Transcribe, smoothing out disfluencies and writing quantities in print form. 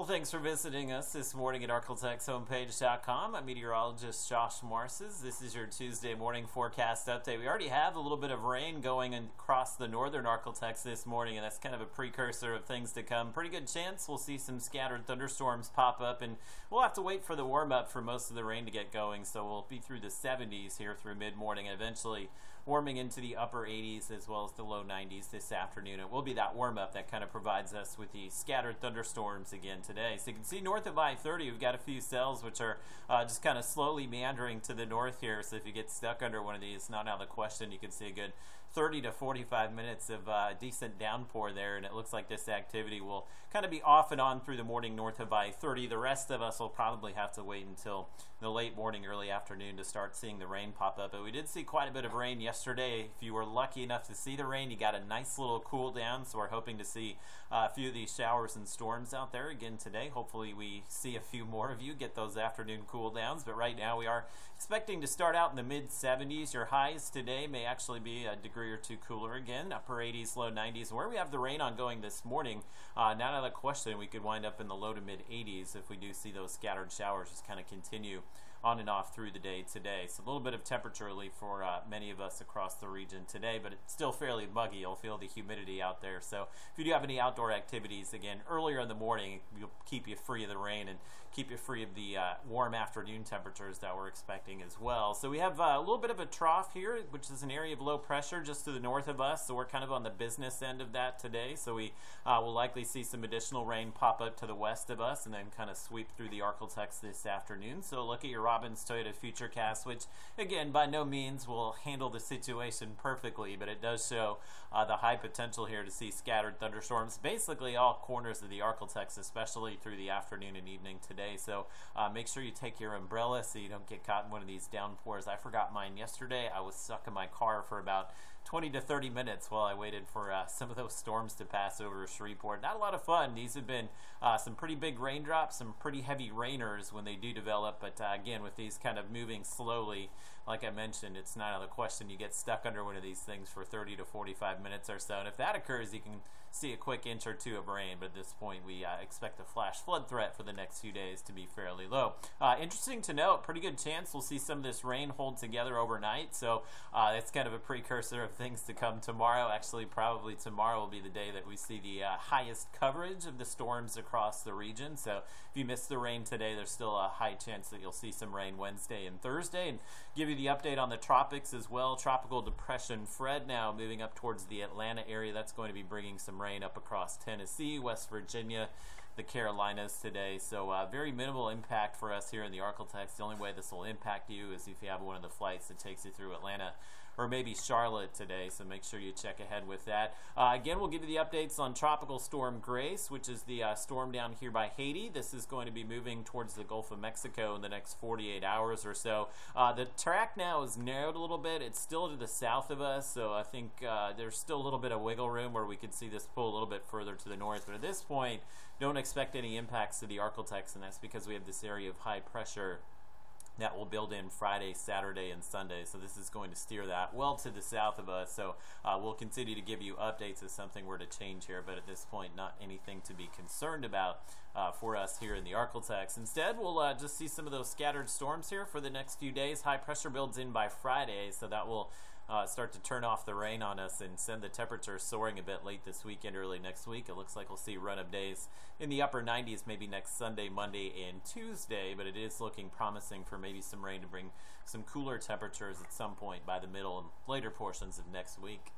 Well, thanks for visiting us this morning at arklatex I'm meteorologist Josh Marces. This is your Tuesday morning forecast update. We already have a little bit of rain going across the northern Arklatex this morning, and that's kind of a precursor of things to come. Pretty good chance we'll see some scattered thunderstorms pop up, and we'll have to wait for the warm-up for most of the rain to get going, so we'll be through the 70s here through mid-morning and eventually warming into the upper 80s as well as the low 90s this afternoon. It will be that warm-up that kind of provides us with the scattered thunderstorms again today. So you can see north of I-30 we've got a few cells which are just kind of slowly meandering to the north here, so if you get stuck under one of these, not out of the question. You can see a good 30 to 45 minutes of decent downpour there, and it looks like this activity will kind of be off and on through the morning north of I-30. The rest of us will probably have to wait until the late morning, early afternoon to start seeing the rain pop up. But we did see quite a bit of rain yesterday. If you were lucky enough to see the rain, you got a nice little cool down, so we're hoping to see a few of these showers and storms out there again today. Hopefully we see a few more of you get those afternoon cool downs, but right now we are expecting to start out in the mid-70s. Your highs today may actually be a degree or two cooler again, upper 80s, low 90s. Where we have the rain ongoing this morning, not out of the question we could wind up in the low to mid-80s if we do see those scattered showers just kind of continue on and off through the day today. So a little bit of temperature relief for many of us across the region today, but it's still fairly muggy. You'll feel the humidity out there. So if you do have any outdoor activities, again, earlier in the morning, it'll keep you free of the rain and keep you free of the warm afternoon temperatures that we're expecting as well. So we have a little bit of a trough here, which is an area of low pressure just to the north of us. So we're kind of on the business end of that today. So we will likely see some additional rain pop up to the west of us and then kind of sweep through the Arklatex this afternoon. So look at your Robbins Toyota Futurecast, which again by no means will handle the situation perfectly, but it does show the high potential here to see scattered thunderstorms basically all corners of the Arklatex, especially through the afternoon and evening today. So make sure you take your umbrella so you don't get caught in one of these downpours. I forgot mine yesterday. I was stuck in my car for about 20 to 30 minutes while I waited for some of those storms to pass over Shreveport. Not a lot of fun. These have been some pretty big raindrops, some pretty heavy rainers when they do develop, but again, with these kind of moving slowly, like I mentioned, it's not out of the question you get stuck under one of these things for 30 to 45 minutes or so, and if that occurs, you can see a quick inch or two of rain, but at this point we expect the flash flood threat for the next few days to be fairly low. Interesting to note, pretty good chance we'll see some of this rain hold together overnight, so it's kind of a precursor of things to come tomorrow. Actually, probably tomorrow will be the day that we see the highest coverage of the storms across the region. So if you missed the rain today, there's still a high chance that you'll see some rain Wednesday and Thursday. And give you the update on the tropics as well. Tropical depression Fred now moving up towards the Atlanta area. That's going to be bringing some rain up across Tennessee, West Virginia, the Carolinas today. So very minimal impact for us here in the Arklatex. The only way this will impact you is if you have one of the flights that takes you through Atlanta or maybe Charlotte today, so make sure you check ahead with that. Again, we'll give you the updates on Tropical Storm Grace, which is the storm down here by Haiti. This is going to be moving towards the Gulf of Mexico in the next 48 hours or so. The track now is narrowed a little bit. It's still to the south of us, so I think there's still a little bit of wiggle room where we could see this pull a little bit further to the north, but at this point, don't expect any impacts to the Arklatex, and that's because we have this area of high pressure that will build in Friday, Saturday, and Sunday. So this is going to steer that well to the south of us. So we'll continue to give you updates if something were to change here, but at this point, not anything to be concerned about for us here in the Arklatex. Instead, we'll just see some of those scattered storms here for the next few days. High pressure builds in by Friday, so that will start to turn off the rain on us and send the temperature soaring a bit late this weekend, early next week. It looks like we'll see run-up days in the upper 90s maybe next Sunday, Monday, and Tuesday, but it is looking promising for maybe some rain to bring some cooler temperatures at some point by the middle and later portions of next week.